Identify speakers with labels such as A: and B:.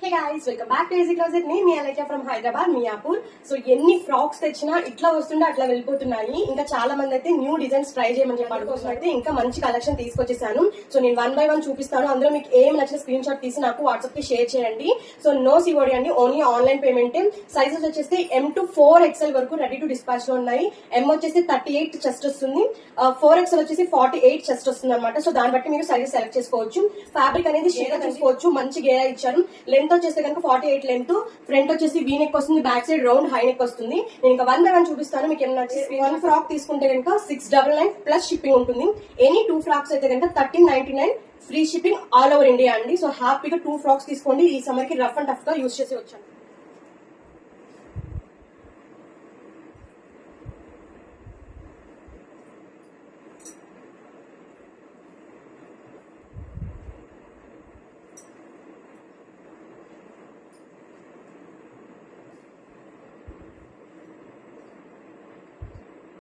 A: Hey guys, welcome back to easy closet. నేను మీ అలైక from Hyderabad, Miyapur. So ఎన్ని frocks తెచ్చినా ఇట్లా వస్తుండే అట్లా వెళ్ళిపోతున్నాయి. ఇంకా చాలా మంది అయితే న్యూ డిజైన్స్ ట్రై చేయమని చెప్పి అనుకోసం అయితే ఇంకా మంచి కలెక్షన్ తీసుకొచ్చేసాను. సో నేను 1 by 1 చూపిస్తాను. అందులో మీకు ఏం నచ్చిన స్క్రీన్ షాట్ తీసి నాకు వాట్సాప్ కి షేర్ చేయండి. సో నో సివోడి అండి, ఓన్లీ ఆన్లైన్ పేమెంట్. సైజెస్ వచ్చేసి M to 4XL వరకు రెడీ టు డిస్పాచ్ లో ఉన్నాయి. M వచ్చేసి 38 చెస్ట్ వస్తుంది, 4XL వచ్చేసి 48 చెస్ట్ వస్తుంది అనమాట. సో దాన్ని బట్టి మీరు సైజెస్ సెలెక్ట్ చేసుకోవచ్చు. ఫ్యాబ్రిక్ అనేది షేర్ చూసుకోవచ్చు, మంచి గేరా ఇచ్చారు. లెంత్ వచ్చేస్తే కనుక 48 లెంత్, ఫ్రంట్ వచ్చేసి వీ నెక్ వస్తుంది, back side round high neck వస్తుంది. నేను ఇంకా 1 by 1 చూపిస్తాను. మీకు ఏమన్నా 1 ఫ్రాక్ తీసుకుంటే కనుక 699 ప్లస్ షిప్పింగ్ ఉంటుంది. ఎనీ 2 ఫ్రాక్స్ అయితే కనుక 1399 free shipping all over India అండి. సో హ్యాపీగా 2 ఫ్రాక్స్ తీసుకోండి. ఈ సమ్మర్ కి రఫ్ అండ్ టఫ్ గా యూజ్ చేసి వచ్చాను.